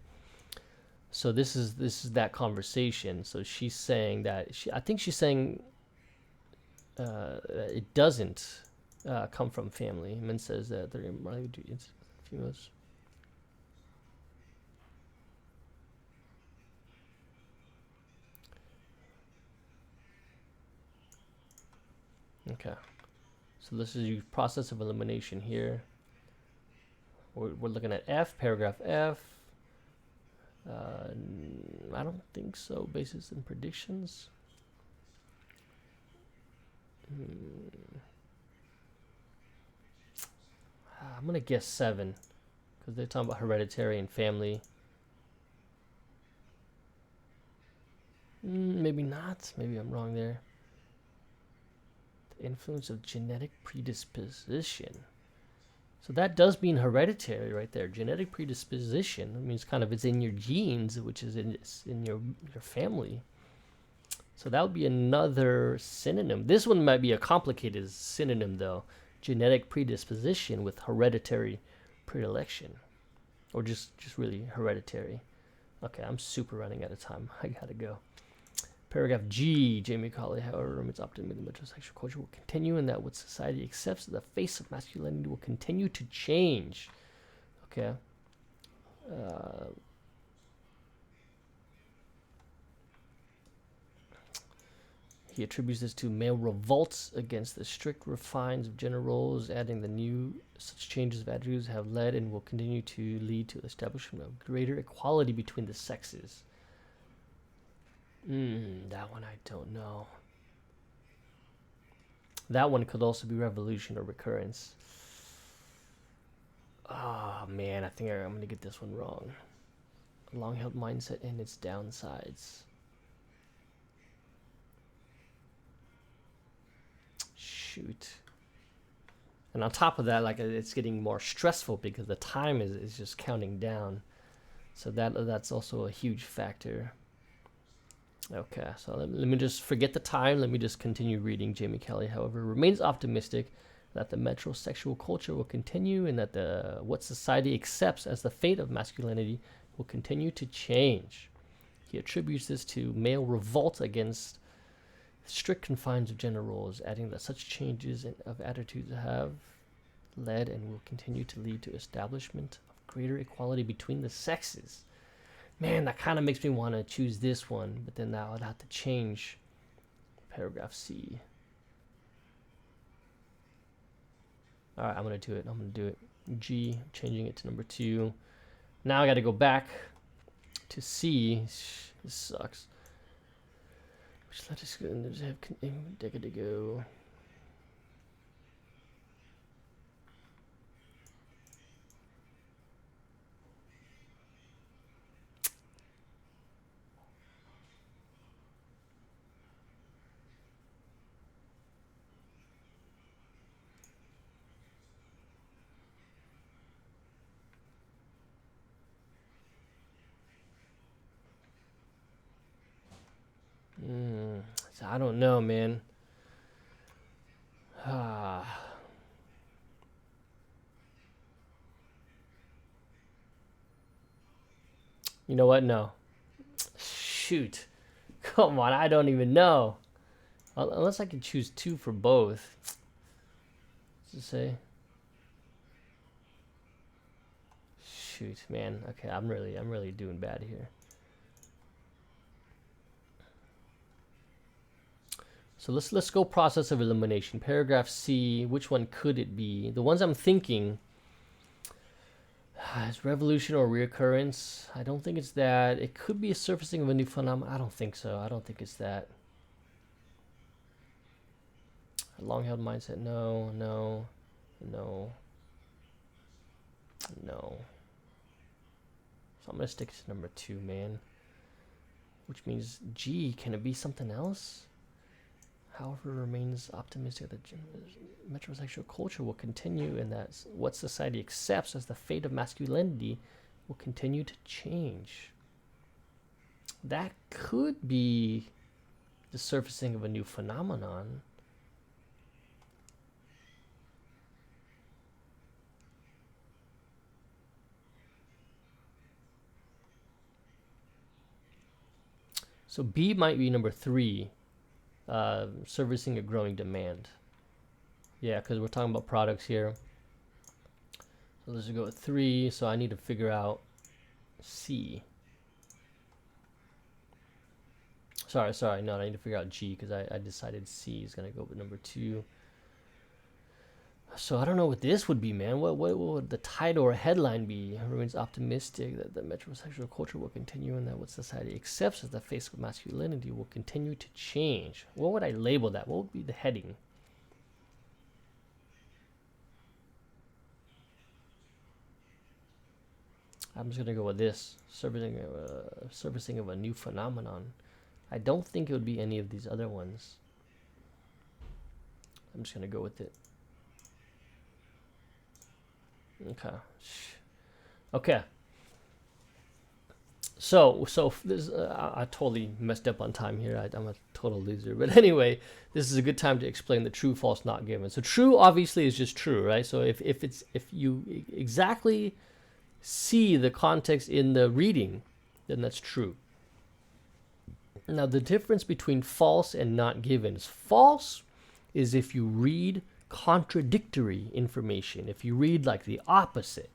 Speaker 1: So this is that conversation. So she's saying that I think she's saying it doesn't come from family. Men says that they're females. Okay, so this is your process of elimination here. We're looking at F, paragraph F. I don't think so. Basis and predictions. I'm gonna guess 7 because they're talking about hereditary and family. Maybe not. Maybe I'm wrong there. The influence of genetic predisposition. So that does mean hereditary right there. Genetic predisposition. It means kind of it's in your genes, which is in your family. So that would be another synonym. This one might be a complicated synonym though. Genetic predisposition with hereditary predilection. Or just really hereditary. Okay, I'm super running out of time. I gotta go. Paragraph G, Jamie Colley, however, remains optimistic that metrosexual culture will continue and that what society accepts as the face of masculinity will continue to change. Okay. He attributes this to male revolts against the strict refines of gender roles, adding the new such changes of attitudes have led and will continue to lead to the establishment of greater equality between the sexes. That one I don't know. That one could also be revolution or recurrence. Oh man, I think I'm gonna get this one wrong. A long-held mindset and its downsides. Shoot. And on top of that, like it's getting more stressful because the time is just counting down. So that's also a huge factor. Okay, so let me just forget the time. Let me just continue reading. Jamie Kelly, however, remains optimistic that the metrosexual culture will continue and that what society accepts as the fate of masculinity will continue to change. He attributes this to male revolt against strict confines of gender roles, adding that such changes of attitudes have led and will continue to lead to establishment of greater equality between the sexes. Man, that kind of makes me want to choose this one, but then that would have to change paragraph C. All right, I'm going to do it. I'm going to do it. G, changing it to number 2. Now I got to go back to C. This sucks. Which let us go and just have a decade to go. So I don't know, man. You know what? No. Shoot. Come on, I don't even know. Unless I could choose 2 for both. What's it say? Shoot, man. Okay, I'm really doing bad here. So let's go process of elimination. Paragraph C, which one could it be? The ones I'm thinking is revolution or reoccurrence. I don't think it's that. It could be a surfacing of a new phenomenon. I don't think so. I don't think it's that. Long-held mindset, no, no, no, no. So I'm gonna stick to number 2, man. Which means G, can it be something else? However, remains optimistic that metrosexual culture will continue and that what society accepts as the fate of masculinity will continue to change. That could be the surfacing of a new phenomenon. So B might be number 3, servicing a growing demand. Yeah, because we're talking about products here. So let's just go with 3. So I need to figure out C. Sorry, no, I need to figure out G because I decided C is going to go with number 2. So I don't know what this would be, man. What would the title or headline be? Remains optimistic that the metrosexual culture will continue and that what society accepts as the face of masculinity will continue to change. What would I label that? What would be the heading? I'm just gonna go with this, servicing of a new phenomenon. I don't think it would be any of these other ones. I'm just gonna go with it. Okay. So this I totally messed up on time here. I'm a total loser. But anyway, this is a good time to explain the true, false, not given. So true obviously is just true, right? So if you exactly see the context in the reading, then that's true. Now the difference between false and not given is false is if you read contradictory information, if you read like the opposite.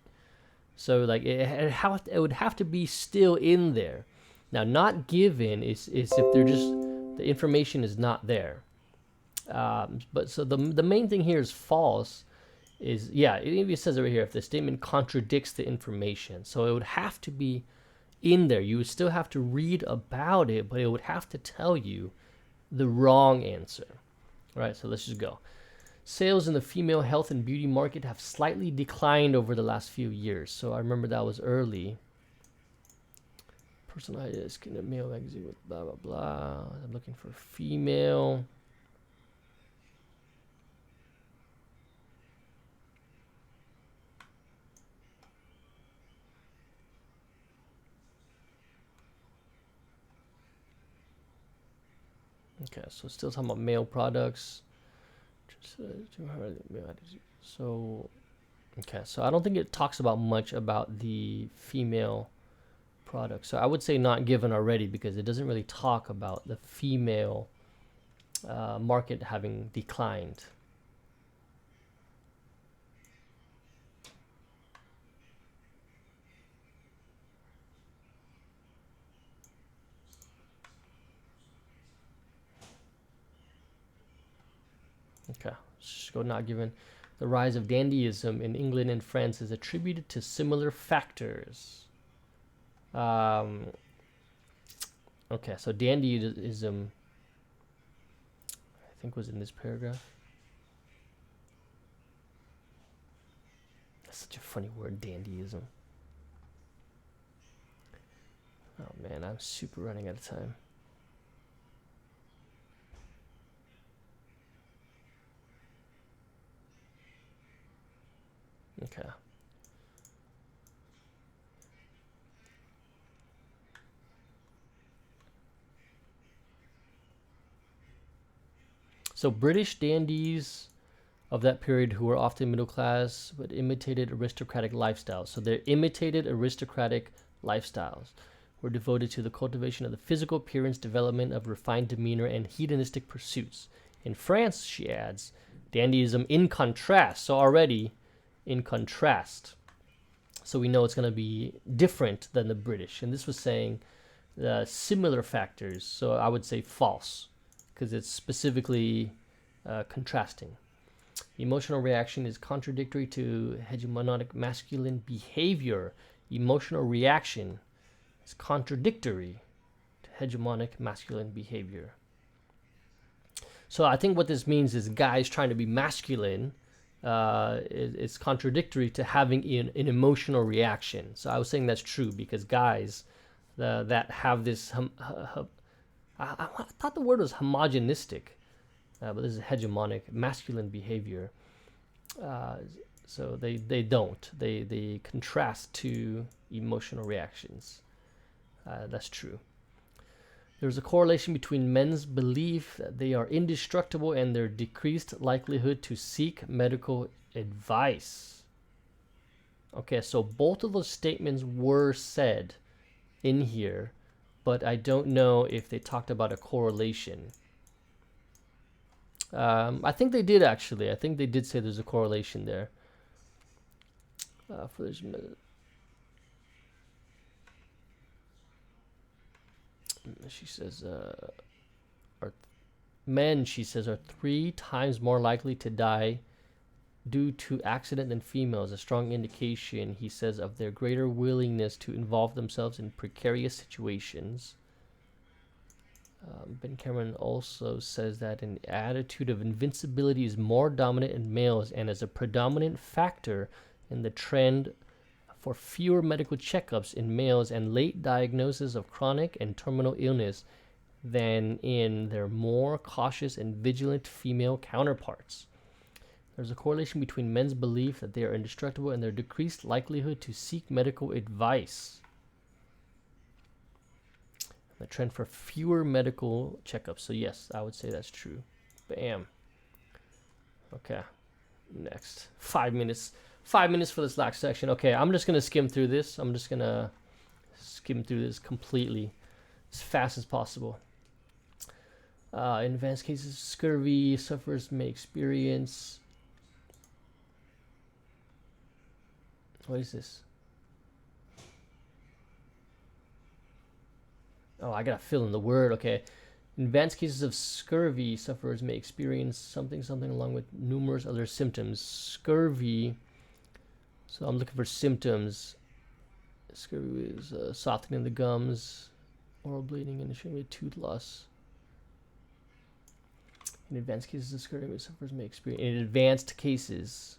Speaker 1: So like it would have to be still in there. Now not given is if they're just, the information is not there. But so the main thing here is false is, yeah, it even says over here if the statement contradicts the information. So it would have to be in there. You would still have to read about it, but it would have to tell you the wrong answer. All right, so let's just go. Sales in the female health and beauty market have slightly declined over the last few years. So I remember that was early. Personalized skin and male magazine with blah, blah, blah. I'm looking for female. Okay, so still talking about male products. So, okay, so I don't think it talks about much about the female product. So I would say not given already because it doesn't really talk about the female market having declined. Okay, just go not given. The rise of dandyism in England and France is attributed to similar factors. Okay, so dandyism, I think, was in this paragraph. That's such a funny word, dandyism. Oh man, I'm super running out of time. Okay. So British dandies of that period who were often middle class but imitated aristocratic lifestyles. So they imitated aristocratic lifestyles. Were devoted to the cultivation of the physical appearance, development of refined demeanor, and hedonistic pursuits. In France, she adds, dandyism in contrast. So already in contrast. So we know it's going to be different than the British. And this was saying similar factors. So I would say false because it's specifically contrasting. Emotional reaction is contradictory to hegemonic masculine behavior. Emotional reaction is contradictory to hegemonic masculine behavior. So I think what this means is guys trying to be masculine. It's contradictory to having an emotional reaction. So I was saying that's true because guys that have this, I thought the word was homogenistic, but this is hegemonic masculine behavior. So they don't. They contrast to emotional reactions. That's true. There's a correlation between men's belief that they are indestructible and their decreased likelihood to seek medical advice. Okay, so both of those statements were said in here, but I don't know if they talked about a correlation. I think they did actually. I think they did say there's a correlation there. For this, she says, men, she says, are 3 times more likely to die due to accident than females. A strong indication, he says, of their greater willingness to involve themselves in precarious situations. Ben Cameron also says that an attitude of invincibility is more dominant in males and is a predominant factor in the trend for fewer medical checkups in males and late diagnosis of chronic and terminal illness than in their more cautious and vigilant female counterparts. There's a correlation between men's belief that they are indestructible and their decreased likelihood to seek medical advice. The trend for fewer medical checkups. So yes, I would say that's true. Bam. Okay. Next. 5 minutes. 5 minutes for this last section. Okay, I'm just going to skim through this. I'm just going to skim through this completely as fast as possible. In advanced cases, scurvy sufferers may experience... What is this? Oh, I gotta fill in the word. Okay. In advanced cases of scurvy, sufferers may experience something along with numerous other symptoms. Scurvy. So I'm looking for symptoms. Scurvy is softening of the gums, oral bleeding, and extremely tooth loss. In advanced cases of scurvy, sufferers may experience. In advanced cases.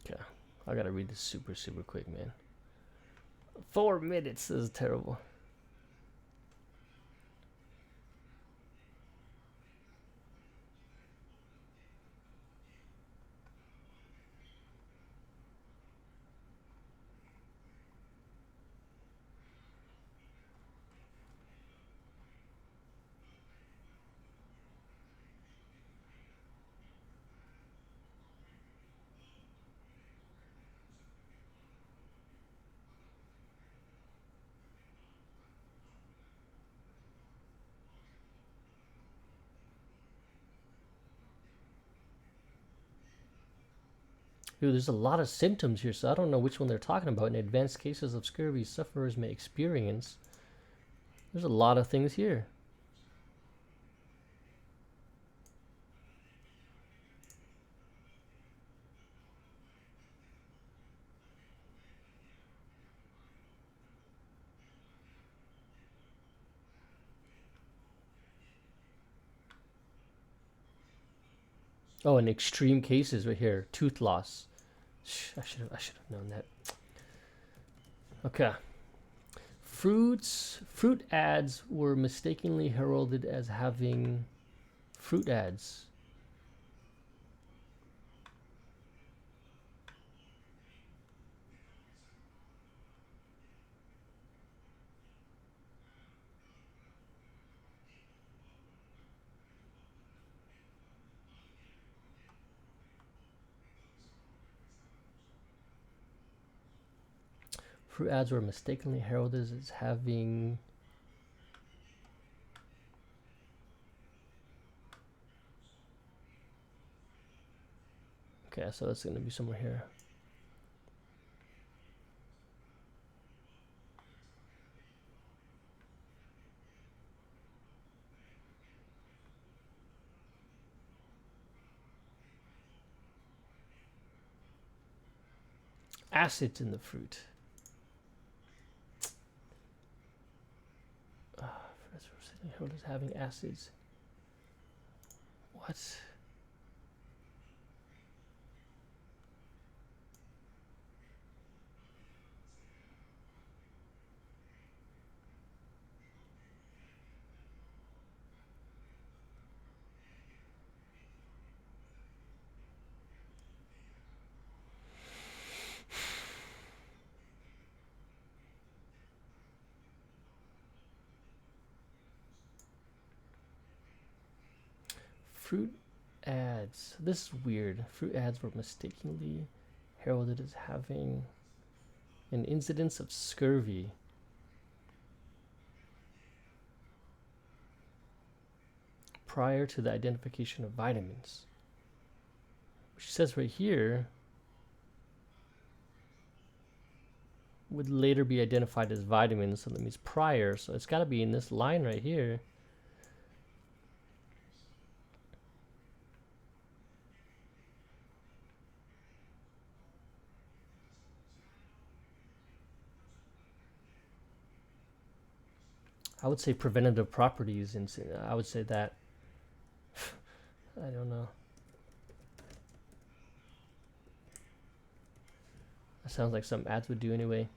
Speaker 1: Okay, I gotta read this super quick, man. 4 minutes is terrible. Dude, there's a lot of symptoms here, so I don't know which one they're talking about. In advanced cases of scurvy, sufferers may experience. There's a lot of things here. Oh, in extreme cases right here, tooth loss. I should have known that. Okay. Fruit ads were mistakenly heralded as having fruit ads. Fruit ads were mistakenly heralded as having Yeah, so it's going to be somewhere here. Acids in the fruit. What is having acids? What? Fruit ads. This is weird. Fruit ads were mistakenly heralded as having an incidence of scurvy. Prior to the identification of vitamins. Which says right here would later be identified as vitamins, so that means prior, so it's got to be in this line right here. I would say preventative properties, and I would say that. I don't know. That sounds like some ads would do anyway.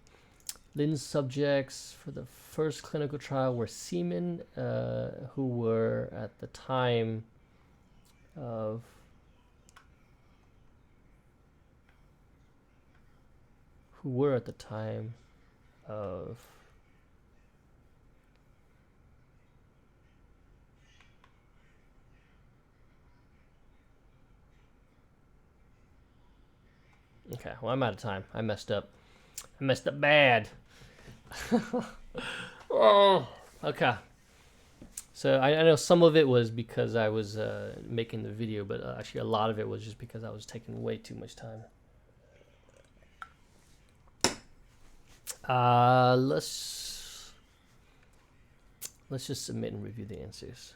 Speaker 1: Lynn's subjects for the first clinical trial were seamen who were at the time of Okay, well, I'm out of time. I messed up. I messed up bad. Oh, okay. So I know some of it was because I was making the video, but actually a lot of it was just because I was taking way too much time. Let's just submit and review the answers.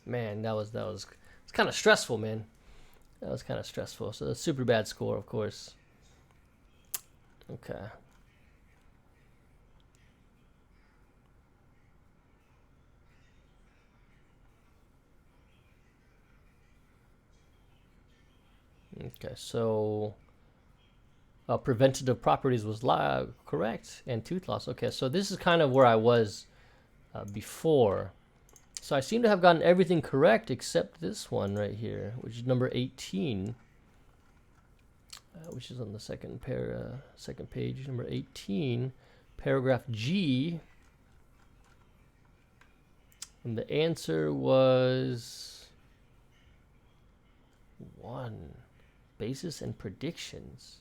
Speaker 1: Man, it's kind of stressful, man. That was kind of stressful. So a super bad score, of course. Okay. Okay, so preventative properties was correct, and tooth loss. Okay, so this is kind of where I was before. So I seem to have gotten everything correct except this one right here, which is number 18, which is on the second page, number 18, paragraph G. And the answer was 1, basis and predictions.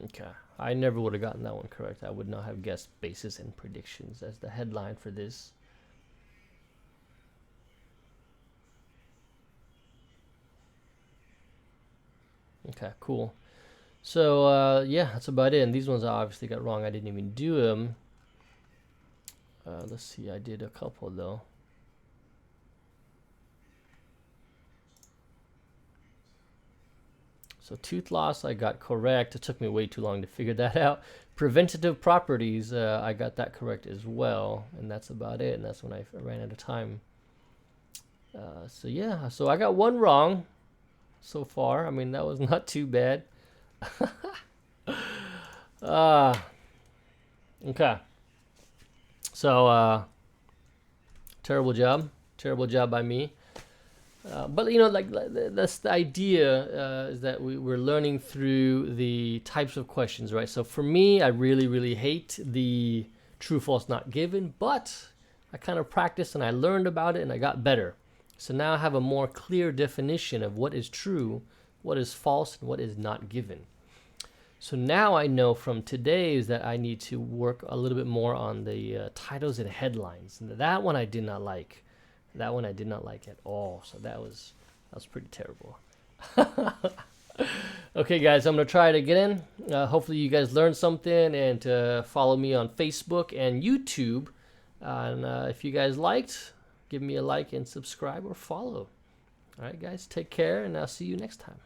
Speaker 1: Okay, I never would have gotten that one correct. I would not have guessed basis and predictions as the headline for this. Okay, cool. So yeah, that's about it. And these ones I obviously got wrong. I didn't even do them. Let's see, I did a couple though. So tooth loss, I got correct. It took me way too long to figure that out. Preventative properties, I got that correct as well. And that's about it. And that's when I ran out of time. So yeah, so I got one wrong so far. I mean, that was not too bad. Okay. So, terrible job by me. But you know, like that's the idea, is that we're learning through the types of questions, right? So for me, I really hate the true, false, not given, but I kind of practiced and I learned about it and I got better. So now I have a more clear definition of what is true, what is false, and what is not given. So now I know from today is that I need to work a little bit more on the titles and headlines. And that one I did not like. That one I did not like at all. So that was pretty terrible. Okay, guys, I'm gonna try it again. Hopefully, you guys learned something, and follow me on Facebook and YouTube. And if you guys liked, give me a like and subscribe or follow. All right, guys, take care, and I'll see you next time.